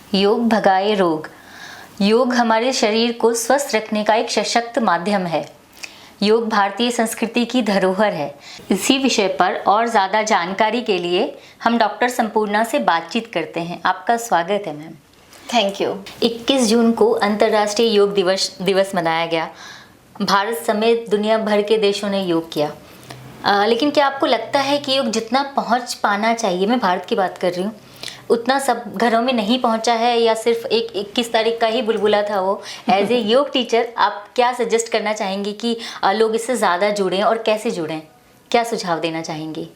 योग भगाए रोग। योग हमारे शरीर को स्वस्थ रखने का एक सशक्त माध्यम है। योग भारतीय संस्कृति की धरोहर है। इसी विषय पर और ज़्यादा जानकारी के लिए हम डॉक्टर संपूर्णा से बातचीत करते हैं। आपका स्वागत है मैम। Thank you. 21 जून को अंतर्राष्ट्रीय योग दिवस मनाया गया। भारत समेत दुनिया भर के देशों ने योग किया। लेकिन क्या आपको लगता है कि योग जितना पहुंच पाना चाहिए, मैं भारत की बात कर रही हूँ, उतना सब घरों में नहीं पहुंचा है, या सिर्फ एक 21 तारीख का ही बुलबुला था वो? एज ए योग टीचर आप क्या सजेस्ट करना चाहेंगी कि लोग इससे ज़्यादा जुड़ें और कैसे जुड़ें? क्या सुझाव देना चाहेंगी?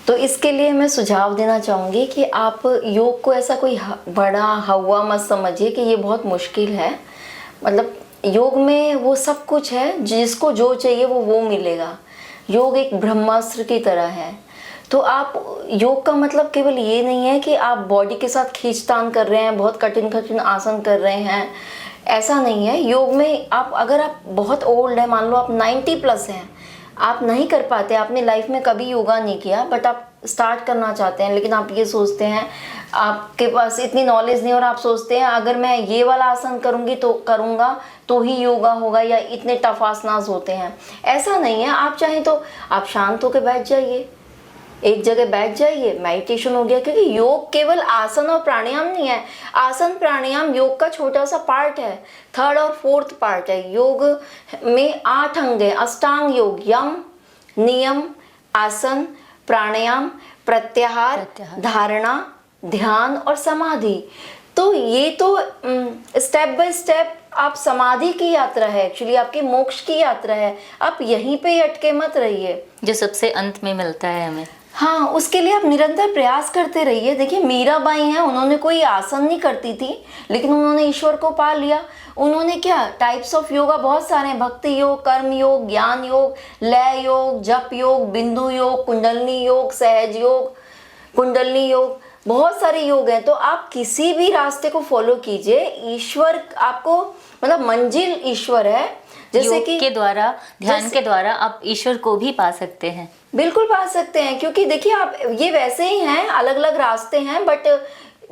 तो इसके लिए मैं सुझाव देना चाहूँगी कि आप योग को ऐसा कोई बड़ा हवा मत समझिए कि ये बहुत मुश्किल है। मतलब योग में वो सब कुछ है, जिसको जो चाहिए वो मिलेगा। योग एक ब्रह्मास्त्र की तरह है। तो आप योग का मतलब केवल ये नहीं है कि आप बॉडी के साथ खींचतान कर रहे हैं, बहुत कठिन कठिन आसन कर रहे हैं, ऐसा नहीं है। योग में अगर आप बहुत ओल्ड है, मान लो आप 90+ हैं, आप नहीं कर पाते, आपने लाइफ में कभी योगा नहीं किया, बट आप स्टार्ट करना चाहते हैं, लेकिन आप ये सोचते हैं, आपके पास इतनी नॉलेज नहीं, और आप सोचते हैं अगर मैं ये वाला आसन करूँगा तो ही योगा होगा, या इतने टफ आसनास होते हैं। ऐसा नहीं है। आप चाहें तो आप शांत होकर बैठ जाइए, एक जगह बैठ जाइए, मेडिटेशन हो गया। क्योंकि योग केवल आसन और प्राणायाम नहीं है। आसन प्राणायाम योग का छोटा सा पार्ट है, 3rd और 4th पार्ट है। योग में 8 अंग हैं। अष्टांग योग, यम, नियम, आसन, प्राणायाम, प्रत्याहार, धारणा, ध्यान और समाधि। तो ये तो स्टेप बाय स्टेप आप समाधि की यात्रा है, एक्चुअली आपकी मोक्ष की यात्रा है। आप यहीं पे अटके मत रहिए, जो सबसे अंत में मिलता है हमें। हाँ, उसके लिए आप निरंतर प्रयास करते रहिए। देखिए मीराबाई हैं, उन्होंने कोई आसन नहीं करती थी, लेकिन उन्होंने ईश्वर को पा लिया। उन्होंने क्या, टाइप्स ऑफ योगा बहुत सारे हैं, भक्ति योग, कर्म योग, ज्ञान योग, लय योग, जप योग, बिंदु योग, कुंडलनी योग, सहज योग, कुंडलनी योग, बहुत सारे योग हैं। तो आप किसी भी रास्ते को फॉलो कीजिए, ईश्वर आपको, मतलब मंजिल ईश्वर है। जैसे कि के द्वारा, ध्यान के द्वारा आप ईश्वर को भी पा सकते हैं। बिल्कुल पा सकते हैं, क्योंकि देखिए आप ये वैसे ही हैं, अलग अलग रास्ते हैं, बट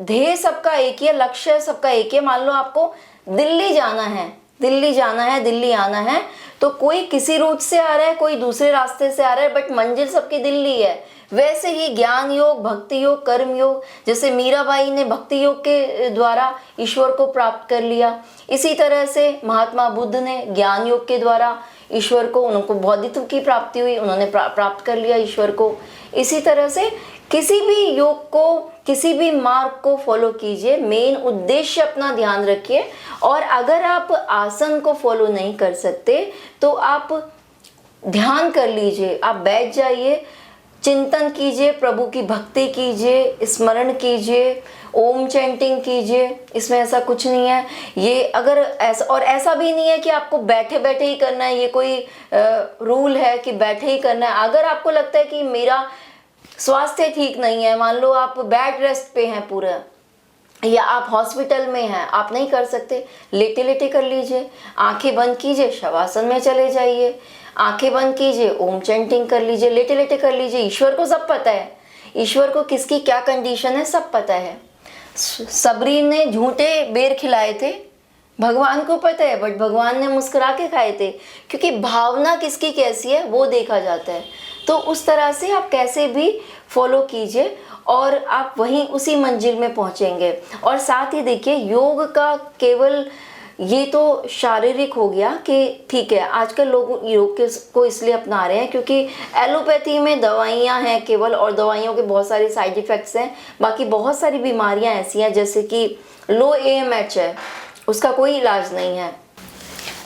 ध्येय सबका एक ही है, लक्ष्य सबका एक ही है। मान लो आपको दिल्ली जाना है, दिल्ली आना है, तो कोई किसी रूट से आ रहा है, कोई दूसरे रास्ते से आ रहा है, बट मंजिल सबकी दिल्ली है। वैसे ही ज्ञान योग, भक्ति योग, कर्म योग, जैसे मीराबाई ने भक्ति योग के द्वारा ईश्वर को प्राप्त कर लिया, इसी तरह से महात्मा बुद्ध ने ज्ञान योग के द्वारा ईश्वर को, उनको बौद्धित्व की प्राप्ति हुई, उन्होंने प्राप्त कर लिया ईश्वर को। इसी तरह से किसी भी योग को, किसी भी मार्ग को फॉलो कीजिए, मेन उद्देश्य अपना ध्यान रखिए। और अगर आप आसन को फॉलो नहीं कर सकते तो आप ध्यान कर लीजिए, आप बैठ जाइए, चिंतन कीजिए, प्रभु की भक्ति कीजिए, स्मरण कीजिए, ओम चैंटिंग कीजिए। इसमें ऐसा कुछ नहीं है। ये अगर ऐसा भी नहीं है कि आपको बैठे बैठे ही करना है, ये कोई रूल है कि बैठे ही करना है। अगर आपको लगता है कि मेरा स्वास्थ्य ठीक नहीं है, मान लो आप बेड रेस्ट पे हैं पूरा, या आप हॉस्पिटल में हैं, आप नहीं कर सकते, लेटे लेटे कर लीजिए, आंखें बंद कीजिए, शवासन में चले जाइए, आंखें बंद कीजिए, ओम चैंटिंग कर लीजिए, लेटे लेटे कर लीजिए। ईश्वर को सब पता है, ईश्वर को किसकी क्या कंडीशन है सब पता है। सबरी ने झूठे बेर खिलाए थे, भगवान को पता है, बट भगवान ने मुस्कुरा के खाए थे, क्योंकि भावना किसकी कैसी है वो देखा जाता है। तो उस तरह से आप कैसे भी फॉलो कीजिए और आप वहीं उसी मंजिल में पहुंचेंगे। और साथ ही देखिए, योग का केवल ये तो शारीरिक हो गया कि ठीक है, आजकल लोग योग को इसलिए अपना रहे हैं क्योंकि एलोपैथी में दवाइयाँ हैं केवल, और दवाइयों के बहुत सारे साइड इफ़ेक्ट्स हैं। बाकी बहुत सारी बीमारियाँ ऐसी हैं, जैसे कि लो AMH है, उसका कोई इलाज नहीं है।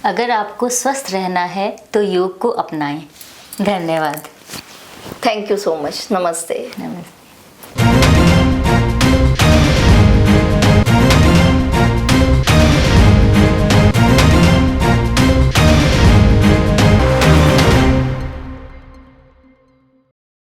अगर आपको स्वस्थ रहना है तो योग को अपनाएं। धन्यवाद। Thank you so much. नमस्ते। नमस्ते।